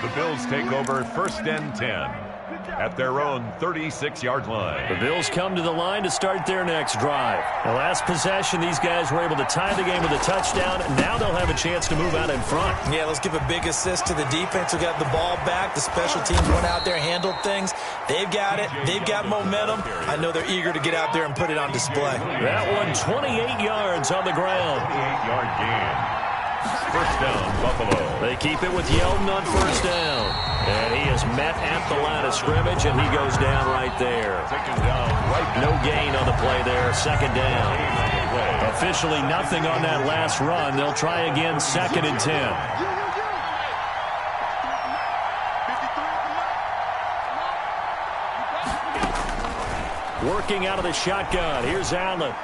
The Bills take over 1st and 10 at their own 36-yard line. The Bills come to the line to start their next drive. The last possession, these guys were able to tie the game with a touchdown. Now they'll have a chance to move out in front. Yeah, let's give a big assist to the defense who got the ball back. The special teams went out there, handled things. They've got it. They've got momentum. I know they're eager to get out there and put it on display. That one, 28 yards on the ground. 28-yard gain. 1st down, Buffalo. They keep it with Yeldon on 1st down. And he is met at the line of scrimmage, and he goes down right there. Taken down right No gain on the play there. 2nd down. Officially nothing on that last run. They'll try again 2nd and 10. Working out of the shotgun. Here's Allen.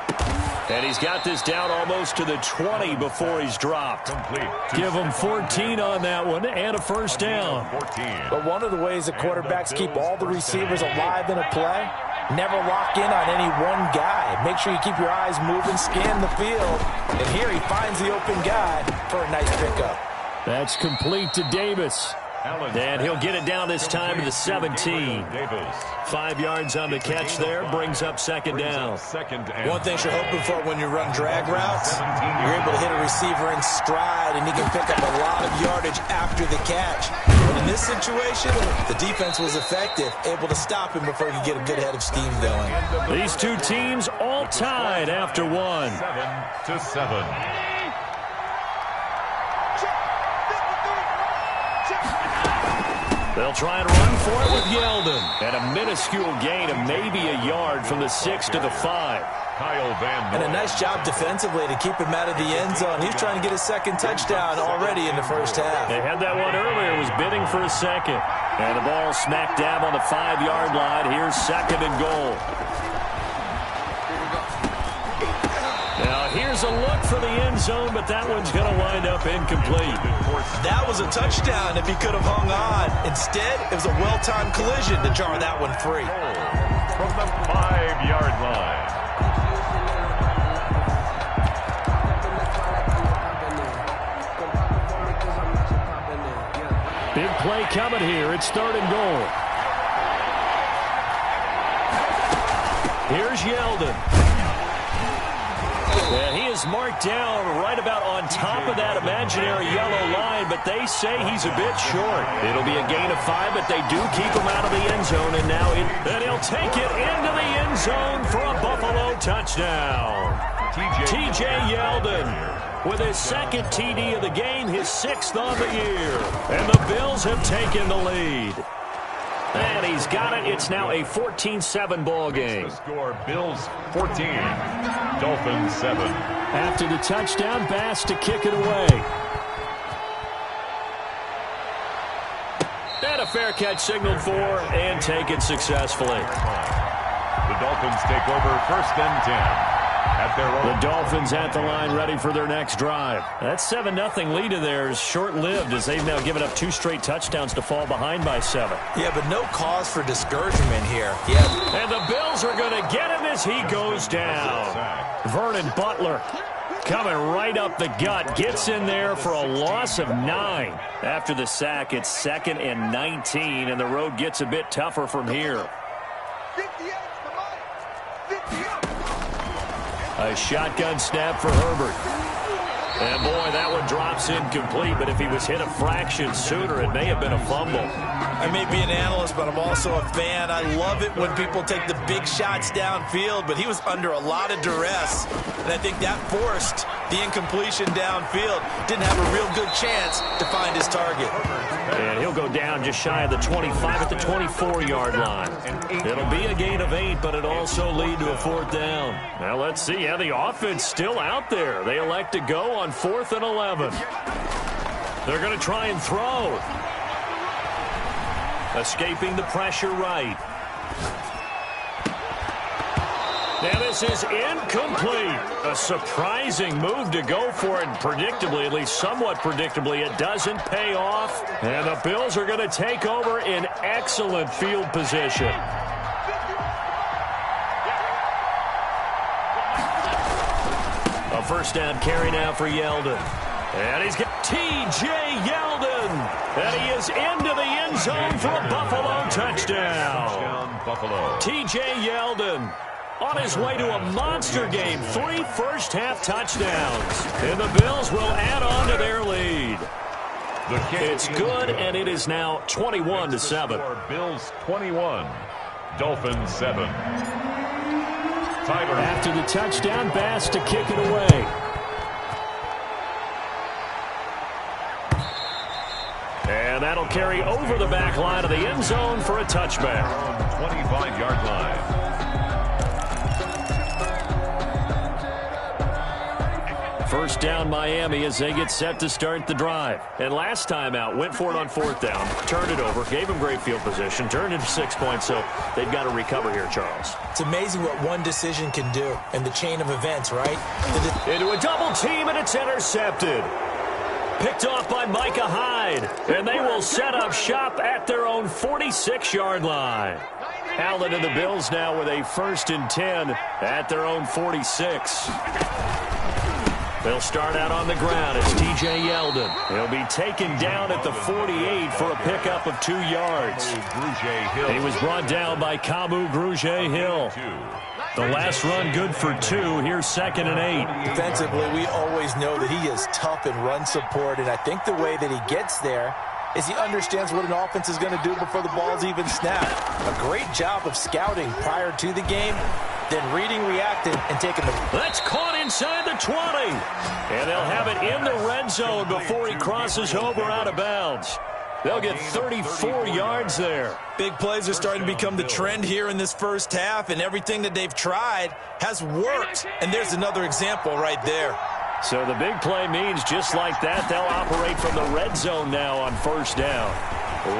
And he's got this down almost to the 20 before he's dropped. Complete. Give him 14 on that one and a 1st down. 14. But one of the ways that quarterbacks keep all the receivers alive in a play, never lock in on any one guy. Make sure you keep your eyes moving, scan the field. And here he finds the open guy for a nice pickup. That's complete to Davis. And he'll get it down this time to the 17. 5 yards on the catch there. Brings up 2nd down. One thing you're hoping for when you run drag routes, you're able to hit a receiver in stride, and he can pick up a lot of yardage after the catch. But in this situation, the defense was effective, able to stop him before he could get a good head of steam going. These two teams all tied after one. 7-7. They'll try and run for it with Yeldon. And a minuscule gain of maybe a yard from the 6 to the 5. Kyle Van And Noy. a nice job defensively to keep him out of the end zone. He's trying to get his 2nd touchdown already in the 1st half. They had that one earlier. Was bidding for a 2nd. And the ball smack dab on the 5-yard line. Here's 2nd and goal. Now here's a look for the end zone, but that one's going to wind up incomplete. That was a touchdown if he could have hung on. Instead, it was a well-timed collision to jar that one free. From the 5-yard line. Big play coming here. It's 3rd and goal. Here's Yeldon. And he is marked down right about on top of that imaginary yellow line, but they say he's a bit short. It'll be a gain of 5, but they do keep him out of the end zone, and now he'll take it into the end zone for a Buffalo touchdown. T.J. Yeldon with his 2nd TD of the game, his 6th on the year. And the Bills have taken the lead. And he's got it. It's now a 14-7 ball game. The score, Bills 14, Dolphins 7. After the touchdown, Bass to kick it away. And a fair catch signaled for and taken successfully. The Dolphins take over 1st and 10. At their own. The Dolphins at the line ready for their next drive. That 7-0 lead of theirs short-lived as they've now given up 2 straight touchdowns to fall behind by 7. Yeah, but no cause for discouragement here. Yeah. And the Bills are going to get him as he goes down. Vernon Butler coming right up the gut. Gets in there for a loss of 9. After the sack, it's 2nd and 19, and the road gets a bit tougher from here. A shotgun snap for Herbert. And boy, that one drops incomplete, but if he was hit a fraction sooner, it may have been a fumble. I may be an analyst, but I'm also a fan. I love it when people take the big shots downfield, but he was under a lot of duress, and I think that forced the incompletion downfield. Didn't have a real good chance to find his target. And he'll go down just shy of the 25 at the 24-yard line. It'll be a gain of 8, but it also lead to a 4th down. Now let's see how the offense still out there. They elect to go on 4th and 11. They're going to try and throw. Escaping the pressure right. Now this is incomplete. A surprising move to go for it. Predictably, at least somewhat predictably, it doesn't pay off. And the Bills are going to take over in excellent field position. A 1st down carry now for Yeldon. And he's got T.J. Yeldon. And he is into the end zone for a Buffalo touchdown. Buffalo. T.J. Yeldon on his way to a monster game. 3 first-half touchdowns. And the Bills will add on to their lead. It's good, and it is now 21-7. Bills 21, Dolphins 7. Tyler. After the touchdown, Bass to kick it away. And that'll carry over the back line of the end zone for a touchback. 25-yard line. First down Miami as they get set to start the drive. And last time out, went for it on 4th down, turned it over, gave them great field position, turned into 6 points, so they've got to recover here, Charles. It's amazing what one decision can do in the chain of events, right? Into a double team, and it's intercepted. Picked off by Micah Hyde, and they will set up shop at their own 46-yard line. Allen and the Bills now with a 1st and 10 at their own 46. They'll start out on the ground. It's T.J. Yeldon. He'll be taken down at the 48 for a pickup of 2 yards. He was brought down by Kamu Grugier-Hill. The last run good for 2. Here's 2nd and 8. Defensively, we always know that he is tough in run support, and I think the way that he gets there is he understands what an offense is going to do before the ball's even snapped. A great job of scouting prior to the game, then reading, reacting, and taking the... That's caught inside the 20. And they'll have it in the red zone before he crosses over out of bounds. They'll get 34 yards there. Big plays are starting to become the trend here in this first half, and everything that they've tried has worked. And there's another example right there. So the big play means just like that, they'll operate from the red zone now on 1st down.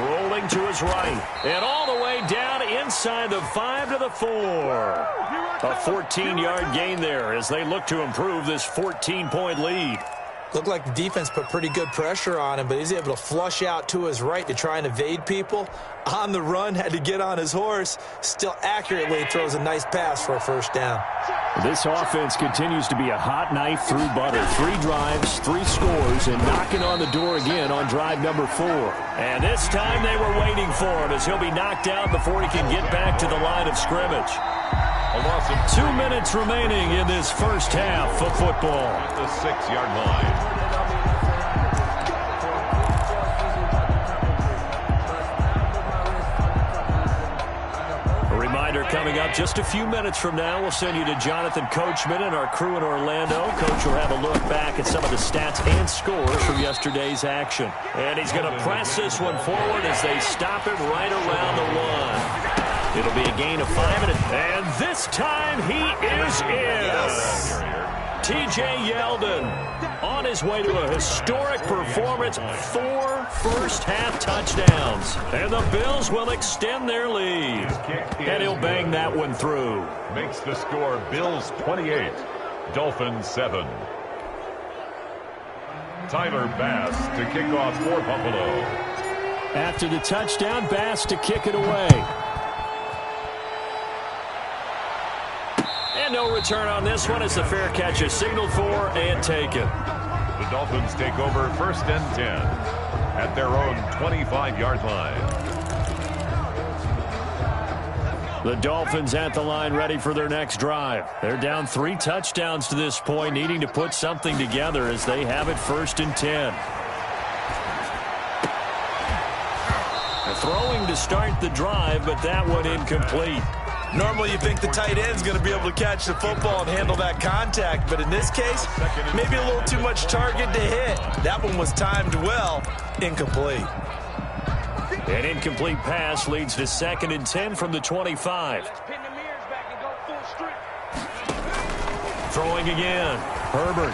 Rolling to his right. And all the way down inside the 5 to the 4. A 14-yard gain there as they look to improve this 14-point lead. Looked like the defense put pretty good pressure on him, but he's able to flush out to his right to try and evade people. On the run, had to get on his horse. Still accurately throws a nice pass for a 1st down. This offense continues to be a hot knife through butter. 3 drives, 3 scores, and knocking on the door again on drive number 4. And this time they were waiting for him as he'll be knocked out before he can get back to the line of scrimmage. A loss of 2 minutes remaining in this first half of football. At the 6-yard line. A reminder coming up just a few minutes from now, we'll send you to Jonathan Coachman and our crew in Orlando. Coach will have a look back at some of the stats and scores from yesterday's action. And he's going to press this one forward as they stop him right around the 1. It'll be a gain of 5, and this time he is in. T.J. Yeldon on his way to a historic performance, 4 first-half touchdowns. And the Bills will extend their lead. And he'll bang that one through. Makes the score Bills 28, Dolphins 7. Tyler Bass to kick off for Buffalo. After the touchdown, Bass to kick it away. And no return on this one as the fair catch is signaled for and taken. The Dolphins take over 1st and 10 at their own 25-yard line. The Dolphins at the line ready for their next drive. They're down 3 touchdowns to this point, needing to put something together as they have it 1st and 10. They're throwing to start the drive, but that one incomplete. Normally you think the tight end's going to be able to catch the football and handle that contact, but in this case, maybe a little too much target to hit. That one was timed well, incomplete. An incomplete pass leads to 2nd and 10 from the 25. Throwing again, Herbert.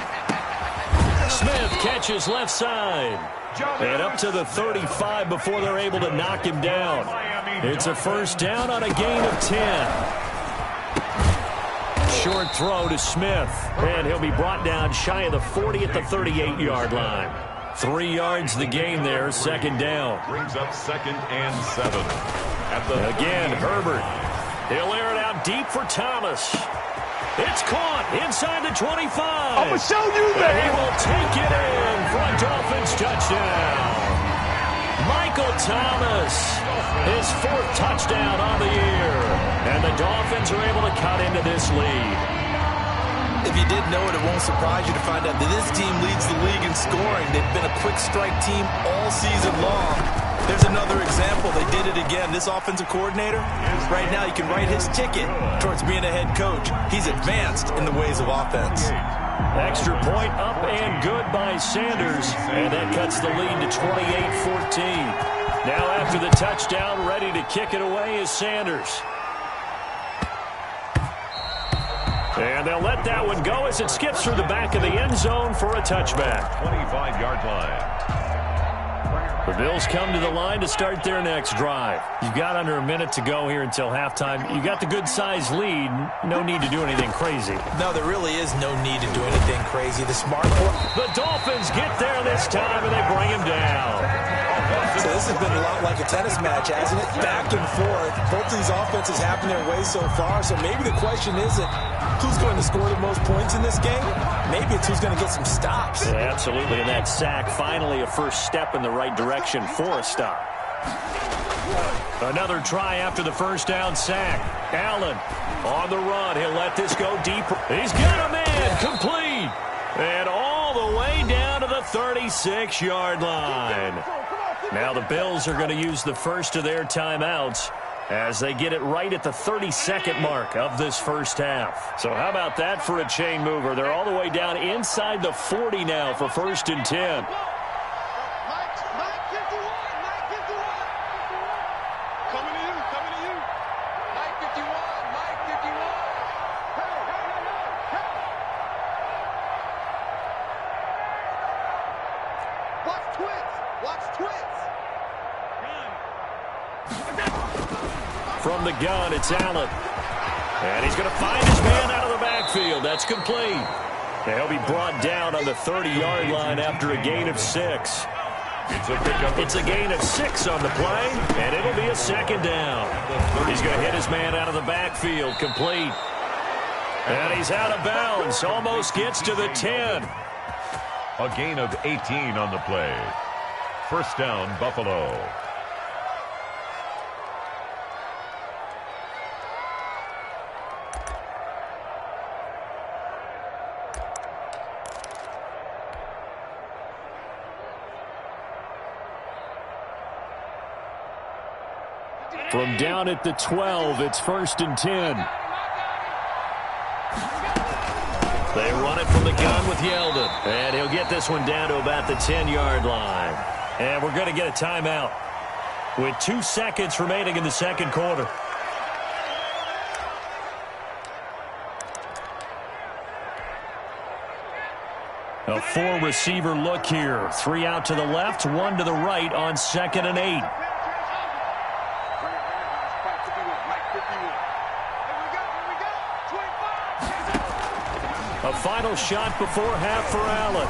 Smith catches left side. And up to the 35 before they're able to knock him down. It's a 1st down on a gain of 10. Short throw to Smith. And he'll be brought down shy of the 40 at the 38-yard line. 3 yards the gain there, 2nd down. Brings up 2nd and 7. Again, Herbert. He'll air it out deep for Thomas. It's caught inside the 25. I'm going to show you, man. He will take it in for a Dolphins touchdown. Michael Thomas, his 4th touchdown on the year. And the Dolphins are able to cut into this lead. If you didn't know it, it won't surprise you to find out that this team leads the league in scoring. They've been a quick strike team all season long. There's another example. They did it again. This offensive coordinator, right now, you can write his ticket towards being a head coach. He's advanced in the ways of offense. Extra point up and good by Sanders. And that cuts the lead to 28-14. Now after the touchdown, ready to kick it away is Sanders. And they'll let that one go as it skips through the back of the end zone for a touchback. 25-yard line. The Bills come to the line to start their next drive. You've got under a minute to go here until halftime. You got the good-sized lead. No need to do anything crazy. No, there really is no need to do anything crazy. The smart play. The Dolphins get there this time, and they bring him down. So this has been a lot like a tennis match, hasn't it? Back and forth. Both these offenses have their way so far. So maybe the question isn't who's going to score the most points in this game. Maybe it's who's going to get some stops. Yeah, absolutely. And that sack, finally a first step in the right direction for a stop. Another try after the first down sack. Allen on the run. He'll let this go deeper. He's got a man complete. And all the way down to the 36-yard line. Now the Bills are going to use the first of their timeouts as they get it right at the 32nd mark of this first half. So how about that for a chain mover? They're all the way down inside the 40 now for 1st and 10. From the gun, it's Allen. And he's going to find his man out of the backfield. That's complete. He'll be brought down on the 30-yard line after a gain of 6. It's a gain of 6 on the play, and it'll be a 2nd down. He's going to hit his man out of the backfield, complete. And he's out of bounds, almost gets to the 10. A gain of 18 on the play. 1st down, Buffalo. From down at the 12, it's 1st and 10. They run it from the gun with Yeldon. And he'll get this one down to about the 10-yard line. And we're going to get a timeout with 2 seconds remaining in the second quarter. A 4-receiver look here. 3 out to the left, 1 to the right on 2nd and 8. A final shot before half for Allen.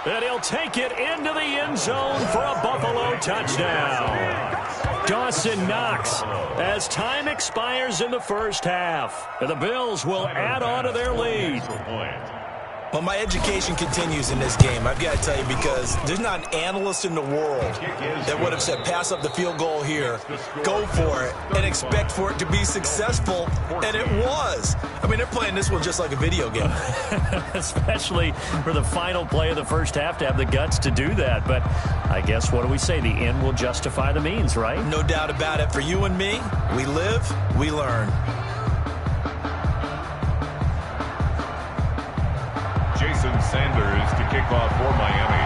And he'll take it into the end zone for a Buffalo touchdown. Dawson Knox as time expires in the first half. And the Bills will add on to their lead. Well, my education continues in this game, I've got to tell you, because there's not an analyst in the world that would have said pass up the field goal here, go for it, and expect for it to be successful, and it was. I mean, they're playing this one just like a video game. Especially for the final play of the first half to have the guts to do that. But I guess, what do we say? The end will justify the means, right? No doubt about it. For you and me, we live, we learn. Jason Sanders to kick off for Miami.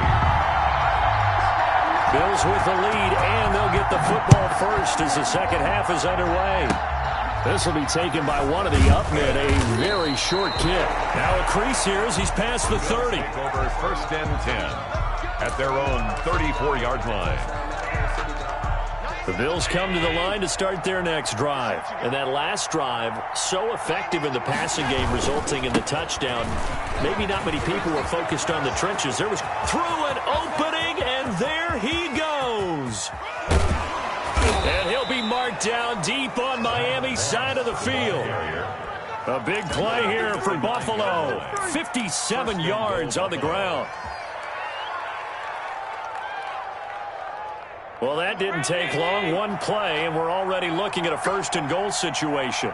Bills with the lead, and they'll get the football first as the second half is underway. This will be taken by one of the up men, a very short kick. Now a crease here as he's past the 30. Over 1st and 10 at their own 34-yard line. The Bills come to the line to start their next drive. And that last drive, so effective in the passing game, resulting in the touchdown. Maybe not many people were focused on the trenches. There was through an opening, and there he goes. And he'll be marked down deep on Miami's side of the field. A big play here for Buffalo. 57 yards on the ground. Well, that didn't take long. One play, and we're already looking at a first-and-goal situation.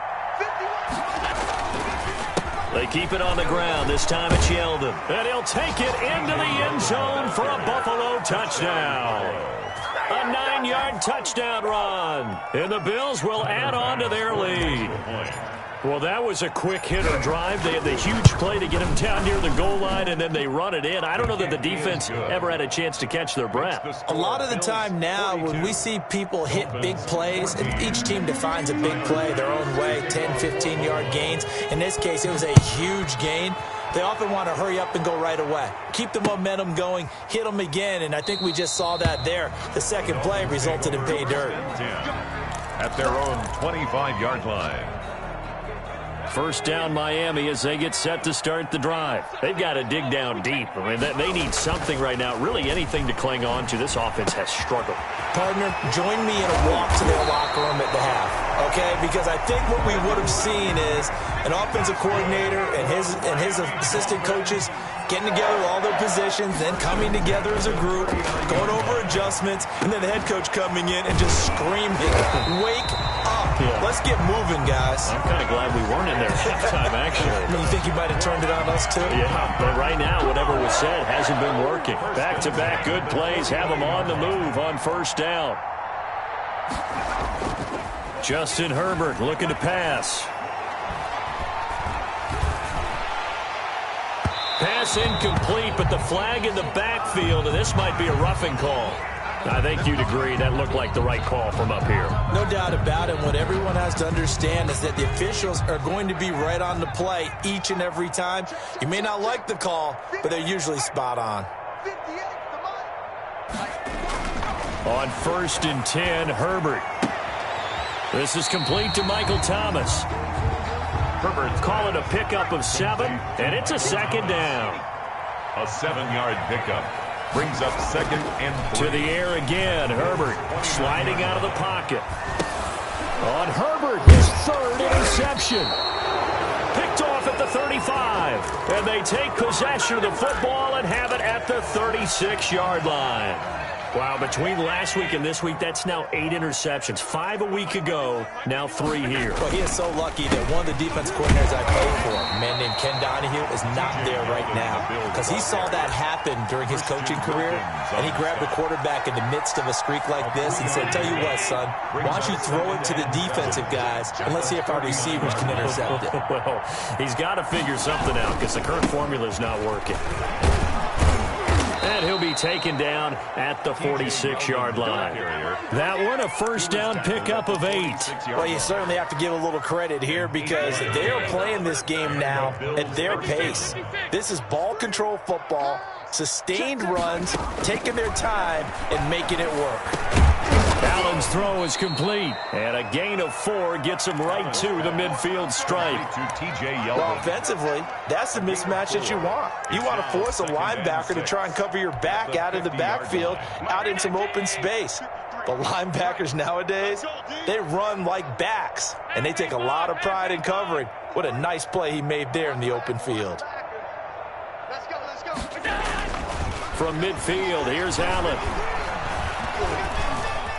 They keep it on the ground. This time it's Yeldon. And he'll take it into the end zone for a Buffalo touchdown. A 9-yard touchdown run. And the Bills will add on to their lead. Well, that was a quick hitter drive. They had the huge play to get him down near the goal line, and then they run it in. I don't know that the defense ever had a chance to catch their breath. A lot of the time now, when we see people hit big plays, and each team defines a big play their own way, 10, 15-yard gains. In this case, it was a huge gain. They often want to hurry up and go right away. Keep the momentum going, hit them again, and I think we just saw that there. The second play resulted in pay dirt. At their own 25-yard line. First down Miami as they get set to start the drive. They've got to dig down deep. I mean, they need something right now, really anything to cling on to. This offense has struggled. Partner, join me in a walk to their locker room at the half, okay? Because I think what we would have seen is an offensive coordinator and his assistant coaches getting together with all their positions, then coming together as a group, going over adjustments, and then the head coach coming in and just screaming, wake up. Yeah. Let's get moving, guys. I'm kind of glad we weren't in there halftime, actually. You think he might have turned it on us, too? Yeah, but right now, whatever was said hasn't been working. Back-to-back good plays have them on the move on first down. Justin Herbert looking to pass. Pass incomplete, but the flag in the backfield, and this might be a roughing call. I think you'd agree that looked like the right call from up here. No doubt about it. What everyone has to understand is that the officials are going to be right on the play each and every time. You may not like the call, but they're usually spot on. On 1st and 10, Herbert. This is complete to Michael Thomas. Herbert call it a pickup of 7, and it's a second down. A 7-yard pickup brings up 2nd and 3. To the air again, Herbert sliding out of the pocket. On Herbert, his 3rd interception. Picked off at the 35, and they take possession of the football and have it at the 36-yard line. Wow, between last week and this week, that's now 8 interceptions. 5 a week ago, now 3 here. Well, he is so lucky that one of the defense coordinators I played for, a man named Ken Donahue, is not there right now. Because he saw that happen during his coaching career, and he grabbed the quarterback in the midst of a streak like this and said, tell you what, son, why don't you throw it to the defensive guys, and let's see if our receivers can intercept it. Well, he's got to figure something out because the current formula is not working. And he'll be taken down at the 46-yard line. That one, a first down pickup of 8. Well, you certainly have to give a little credit here because they are playing this game now at their pace. This is ball control football, sustained runs, taking their time and making it work. Allen's throw is complete, and a gain of 4 gets him right to the midfield stripe. Well, offensively, that's the mismatch that you want. You want to force a linebacker to try and cover your back out of the backfield, out in some open space. But linebackers nowadays, they run like backs, and they take a lot of pride in covering. What a nice play he made there in the open field. From midfield, here's Allen.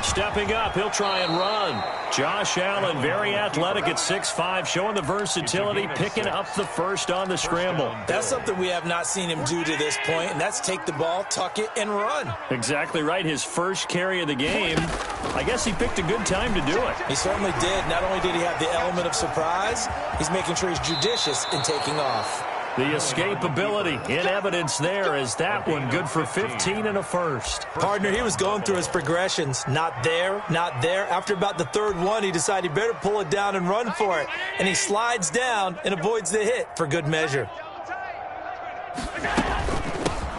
Stepping up, he'll try and run. Josh Allen, very athletic at 6'5", showing the versatility, picking up the first on the scramble. That's something we have not seen him do to this point, and that's take the ball, tuck it, and run. Exactly right. His first carry of the game. I guess he picked a good time to do it. He certainly did. Not only did he have the element of surprise, he's making sure he's judicious in taking off. The escapability in evidence there as that one good for 15 and a first. Partner, he was going through his progressions. Not there, not there. After about the 3rd one, he decided he better pull it down and run for it. And he slides down and avoids the hit for good measure.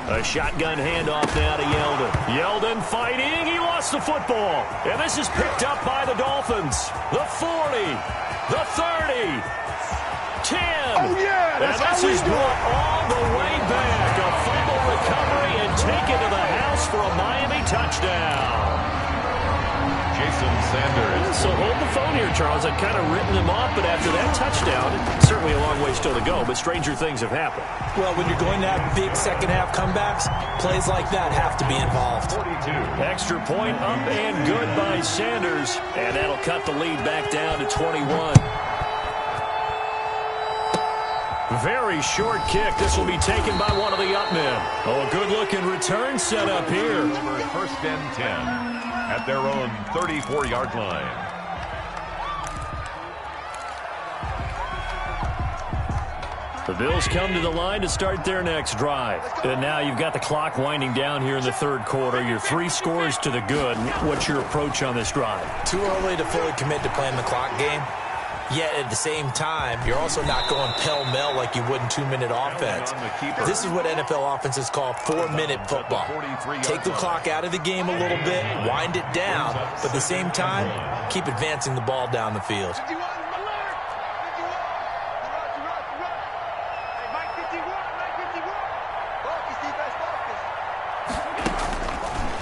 A shotgun handoff now to Yeldon. Yeldon fighting. He lost the football. And this is picked up by the Dolphins. The 40, the 30. 10. Oh, yeah, that's and this is brought all the way back. A fumble recovery and taken to the house for a Miami touchdown. Jason Sanders. So hold the phone here, Charles. I'd kind of written them off, but after that touchdown, it's certainly a long way still to go, but stranger things have happened. Well, when you're going to have big second-half comebacks, plays like that have to be involved. 42. Extra point up and good by Sanders, and that'll cut the lead back down to 21. Very short kick. This will be taken by one of the up men. Oh, a good-looking return set up here. First and 10 at their own 34-yard line. The Bills come to the line to start their next drive. And now you've got the clock winding down here in the third quarter. You're 3 scores to the good. What's your approach on this drive? Too early to fully commit to playing the clock game. Yet at the same time, you're also not going pell-mell like you would in 2-minute offense. This is what NFL offenses call 4-minute football. Take the clock out of the game a little bit, wind it down, but at the same time, keep advancing the ball down the field.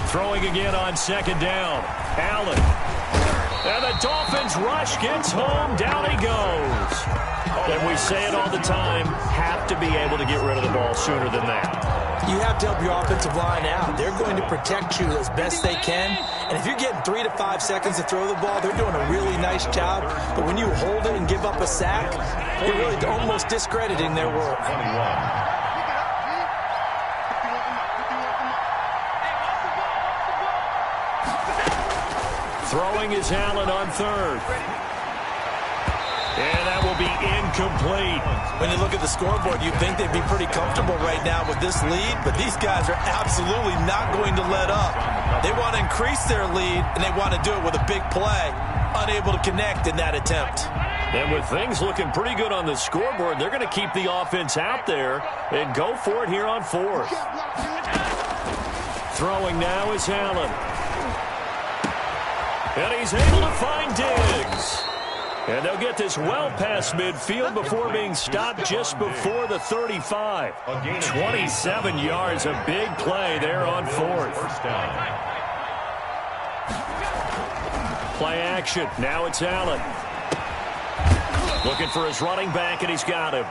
Throwing again on second down. Allen. And the Dolphins rush gets home. Down he goes. And we say it all the time, have to be able to get rid of the ball sooner than that. You have to help your offensive line out. They're going to protect you as best they can. And if you're getting 3 to 5 seconds to throw the ball, they're doing a really nice job. But when you hold it and give up a sack, you're really almost discrediting their work. 21. Throwing is Allen on third. And that will be incomplete. When you look at the scoreboard, you'd think they'd be pretty comfortable right now with this lead, but these guys are absolutely not going to let up. They want to increase their lead, and they want to do it with a big play. Unable to connect in that attempt. And with things looking pretty good on the scoreboard, they're going to keep the offense out there and go for it here on fourth. Throwing now is Allen. And he's able to find Diggs. And they'll get this well past midfield before being stopped just before the 35. 27 yards, a big play there on fourth. First down. Play action. Now it's Allen. Looking for his running back, and he's got him.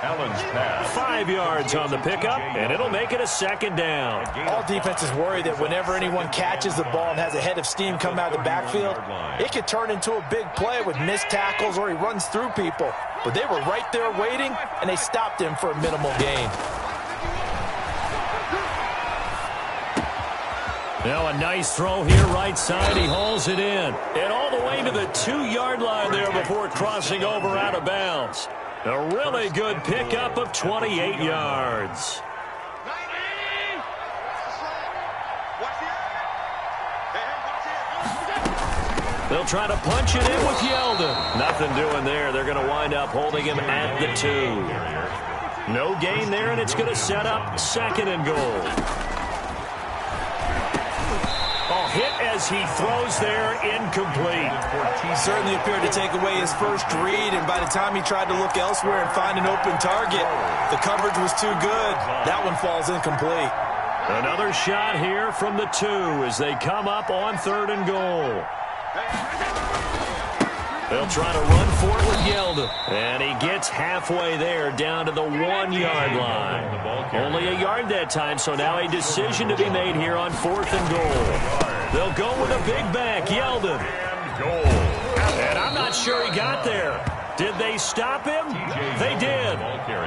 Allen's pass. 5 yards on the pickup, and it'll make it a second down. All defenses worry that whenever anyone catches the ball and has a head of steam come out of the backfield, it could turn into a big play with missed tackles or he runs through people. But they were right there waiting, and they stopped him for a minimal gain. Now a nice throw here right side. He hauls it in. And all the way to the 2-yard line there before crossing over out of bounds. A really good pickup of 28 yards. They'll try to punch it in with Yeldon. Nothing doing there. They're going to wind up holding him at the 2. No gain there, and it's going to set up second and goal. Hit as he throws there, incomplete. He certainly appeared to take away his first read, and by the time he tried to look elsewhere and find an open target, the coverage was too good. That one falls incomplete. Another shot here from the 2 as they come up on third and goal. They'll try to run for it with Yeldon. And he gets halfway there down to the 1-yard line. Only a yard that time, so now a decision to be made here on fourth and goal. They'll go with a big back, Yeldon. And I'm not sure he got there. Did they stop him? They did.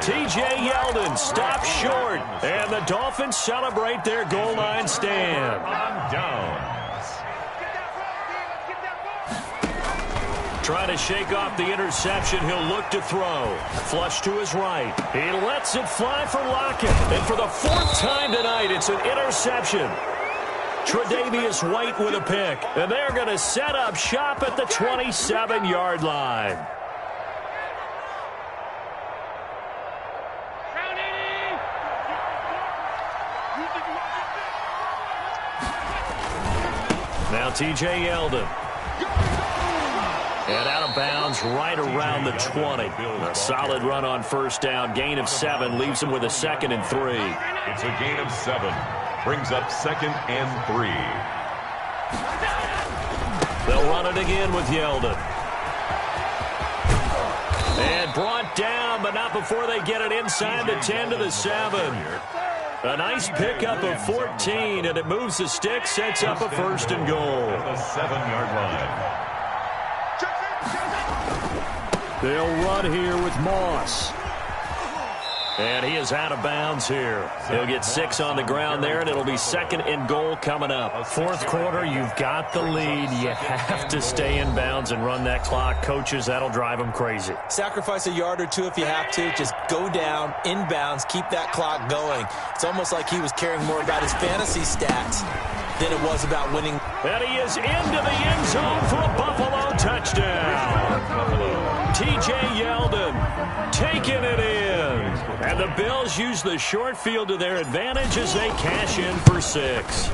T.J. Yeldon stopped short. And the Dolphins celebrate their goal line stand. Down. Trying to shake off the interception. He'll look to throw. Flush to his right. He lets it fly for Lockett. And for the 4th time tonight, it's an interception. Tre'Davious White with a pick. And they're going to set up shop at the 27-yard line. Now T.J. Yeldon. And out of bounds right around the 20. A solid run on first down. Gain of 7 leaves him with a 2nd and 3. It's a gain of 7. Brings up 2nd and 3. run it again with Yeldon. And brought down, but not before they get it inside the 10 to the 7. A nice pickup of 14, and it moves the stick, sets up a 1st and goal. The 7-yard line. They'll run here with Moss. And he is out of bounds here. He'll get 6 on the ground there, and it'll be 2nd and goal coming up. Fourth quarter, you've got the lead. You have to stay in bounds and run that clock. Coaches, that'll drive them crazy. Sacrifice a yard or two if you have to. Just go down, in bounds, keep that clock going. It's almost like he was caring more about his fantasy stats than it was about winning. And he is into the end zone for a Buffalo touchdown. T.J. Yeldon taking it in. And the Bills use the short field to their advantage as they cash in for 6.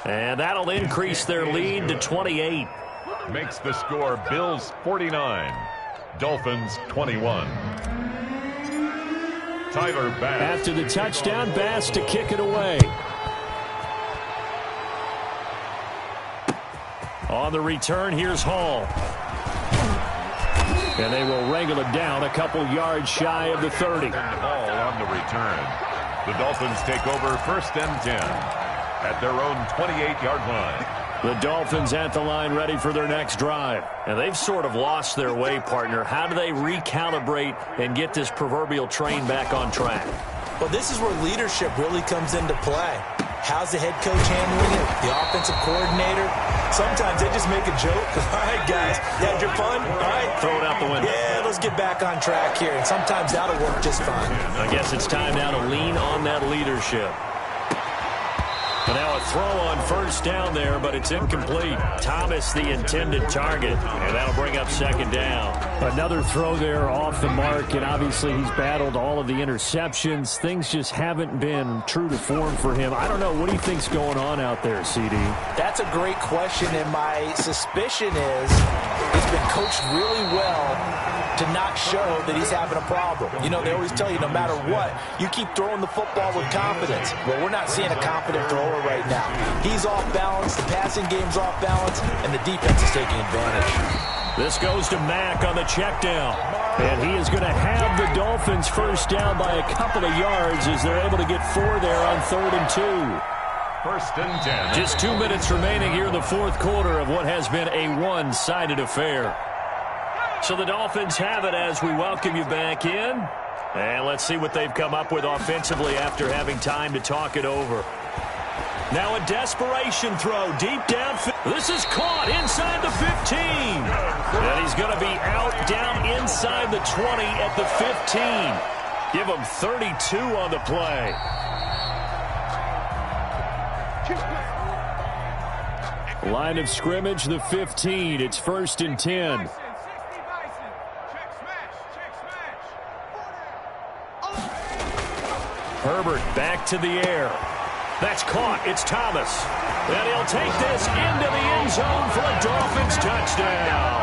And that'll increase their lead to 28. Makes the score Bills 49, Dolphins 21. Tyler Bass. After the touchdown, Bass to kick it away. On the return, here's Hall. And they will wrangle it down a couple yards shy of the 30. All on the return. The Dolphins take over 1st and 10 at their own 28-yard line. The Dolphins at the line ready for their next drive. And they've sort of lost their way, partner. How do they recalibrate and get this proverbial train back on track? Well, this is where leadership really comes into play. How's the head coach handling it? The offensive coordinator? Sometimes they just make a joke. All right, guys, you had your fun? All right. Throw it out the window. Yeah, let's get back on track here. And sometimes that'll work just fine. I guess it's time now to lean on that leadership. And now a throw on 1st down there, but it's incomplete. Thomas, the intended target, and that'll bring up 2nd down. Another throw there off the mark, and obviously he's battled all of the interceptions. Things just haven't been true to form for him. I don't know. What do you think's going on out there, CD? That's a great question, and my suspicion is he's been coached really well to not show that he's having a problem. You know, they always tell you no matter what, you keep throwing the football with confidence. Well, we're not seeing a confident thrower right now. He's off balance, the passing game's off balance, and the defense is taking advantage. This goes to Mack on the check down. And he is going to have the Dolphins 1st down by a couple of yards as they're able to get 4 there on 3rd and 2. 1st and 10. Just 2 minutes remaining here in the 4th quarter of what has been a one-sided affair. So the Dolphins have it as we welcome you back in. And let's see what they've come up with offensively after having time to talk it over. Now a desperation throw deep down. This is caught inside the 15. And he's going to be out down inside the 20 at the 15. Give him 32 on the play. Line of scrimmage, the 15. It's 1st and 10. Herbert back to the air. That's caught. It's Thomas. And he'll take this into the end zone for a Dolphins touchdown.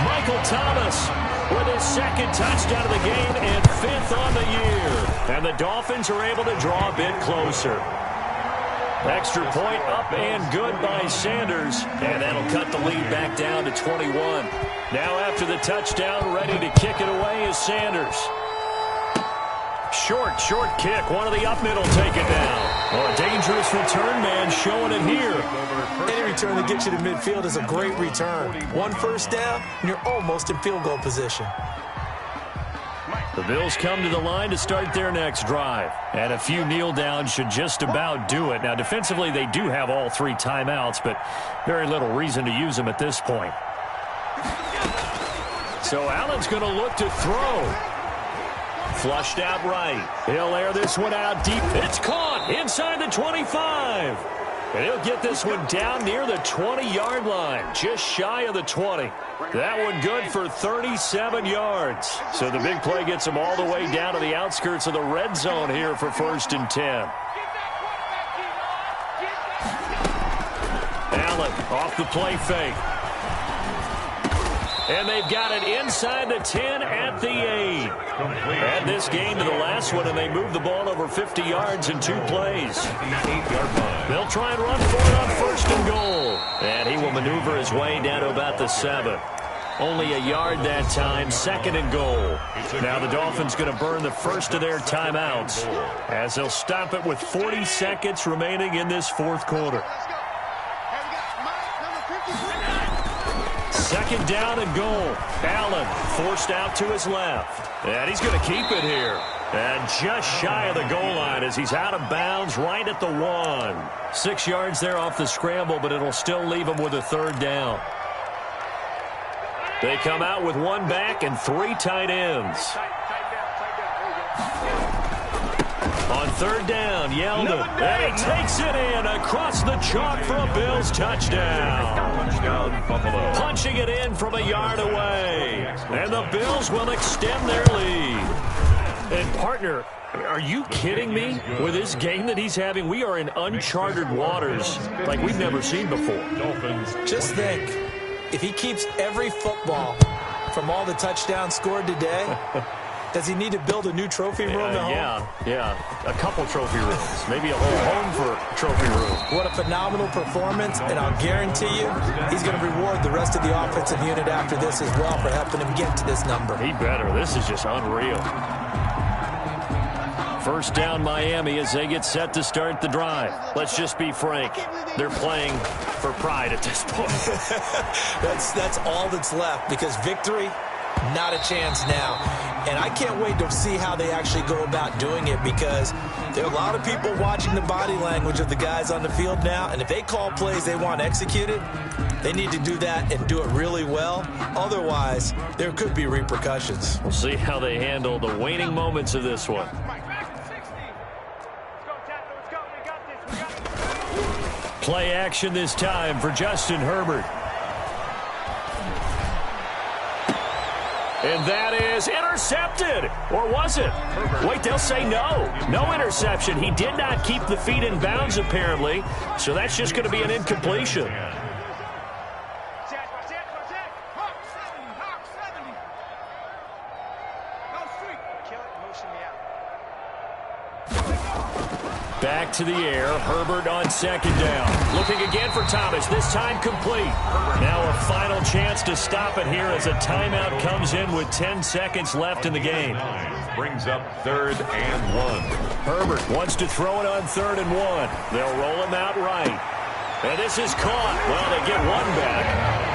Michael Thomas with his 2nd touchdown of the game and 5th on the year. And the Dolphins are able to draw a bit closer. Extra point up and good by Sanders. And that'll cut the lead back down to 21. Now after the touchdown, ready to kick it away is Sanders. Short kick. One of the up middle take it down. Well, a dangerous return man showing it here. Any return that gets you to midfield is a great return. 1 1st down, and you're almost in field goal position. The Bills come to the line to start their next drive. And a few kneel downs should just about do it. Now, defensively, they do have all 3 timeouts, but very little reason to use them at this point. So Allen's going to look to throw. Flushed out right. He'll air this one out deep. It's caught inside the 25. And he'll get this one down near the 20-yard line, just shy of the 20. That one good for 37 yards. So the big play gets him all the way down to the outskirts of the red zone here for 1st and 10. Allen off the play fake. And they've got it inside the 10 at the 8. Add this game to the last one, and they move the ball over 50 yards in 2 plays. They'll try and run for it on 1st and goal. And he will maneuver his way down to about the 7. Only a yard that time, 2nd and goal. Now the Dolphins going to burn the first of their timeouts as they'll stop it with 40 seconds remaining in this 4th quarter. 2nd down and goal. Allen forced out to his left. And he's going to keep it here. And just shy of the goal line as he's out of bounds right at the 1. 6 yards there off the scramble, but it'll still leave him with a 3rd down. They come out with 1 back and 3 tight ends. On 3rd down, Yeldon. And he takes it in across the chalk for a Bills touchdown. Punching it in from a yard away. And the Bills will extend their lead. And, partner, are you kidding me? With this game that he's having, we are in uncharted waters like we've never seen before. Just think, if he keeps every football from all the touchdowns scored today, does he need to build a new trophy room at home? Yeah. A couple trophy rooms. Maybe a whole home for trophy room. What a phenomenal performance, and I'll guarantee you he's going to reward the rest of the offensive unit after this as well for helping him get to this number. He better. This is just unreal. 1st down Miami as they get set to start the drive. Let's just be frank. They're playing for pride at this point. That's all that's left because victory, not a chance now. And I can't wait to see how they actually go about doing it because there are a lot of people watching the body language of the guys on the field now. And if they call plays they want executed, they need to do that and do it really well. Otherwise, there could be repercussions. We'll see how they handle the waning moments of this one. Play action this time for Justin Herbert. And that is intercepted. Or was it? Wait, they'll say no. No interception. He did not keep the feet in bounds, apparently. So that's just going to be an incompletion. Back to the air. Herbert on 2nd down. Looking again for Thomas. This time complete. Now a final chance to stop it here as a timeout comes in with 10 seconds left in the game. Brings up 3rd and 1. Herbert wants to throw it on 3rd and 1. They'll roll him out right. And this is caught. Well, they get 1 back.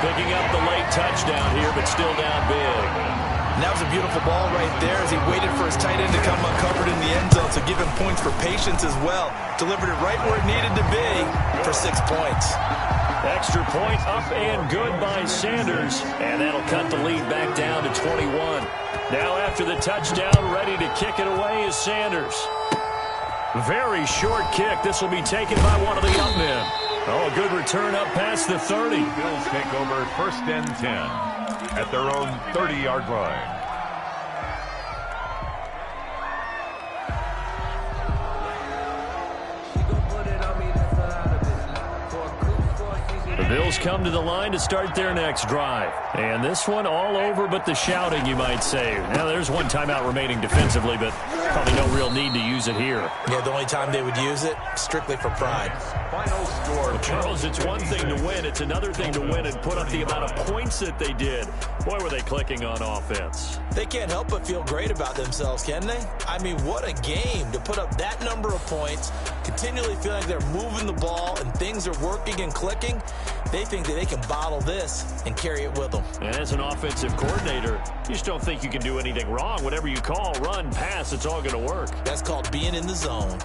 Picking up the late touchdown here, but still down big. And that was a beautiful ball right there as he waited for his tight end to come uncovered in the end zone, so give him points for patience as well. Delivered it right where it needed to be for 6 points. Extra point up and good by Sanders, and that'll cut the lead back down to 21. Now after the touchdown, ready to kick it away is Sanders. Very short kick. This will be taken by one of the young men. Oh, a good return up past the 30. Bills take over 1st and 10. At their own 30-yard line. The Bills come to the line to start their next drive. And this one all over but the shouting, you might say. Now, there's 1 timeout remaining defensively, but probably no real need to use it here. Yeah, the only time they would use it, strictly for pride. Final score. Well, Charles, it's one thing to win. It's another thing to win and put up the amount of points that they did. Boy, were they clicking on offense. They can't help but feel great about themselves, can they? I mean, what a game to put up that number of points, continually feel like they're moving the ball and things are working and clicking. They think that they can bottle this and carry it with them. And as an offensive coordinator, you just don't think you can do anything wrong. Whatever you call, run, pass, it's all going to work. That's called being in the zone.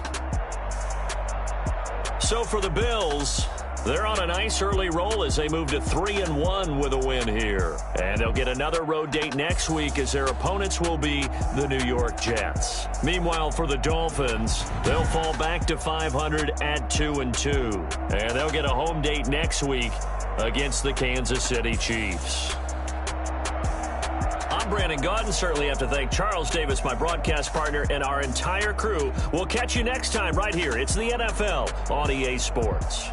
So for the Bills, they're on a nice early roll as they move to 3-1 with a win here. And they'll get another road date next week as their opponents will be the New York Jets. Meanwhile, for the Dolphins, they'll fall back to 500 at 2-2. And they'll get a home date next week against the Kansas City Chiefs. I'm Brandon Gaudin. Certainly have to thank Charles Davis, my broadcast partner, and our entire crew. We'll catch you next time right here. It's the NFL on EA Sports.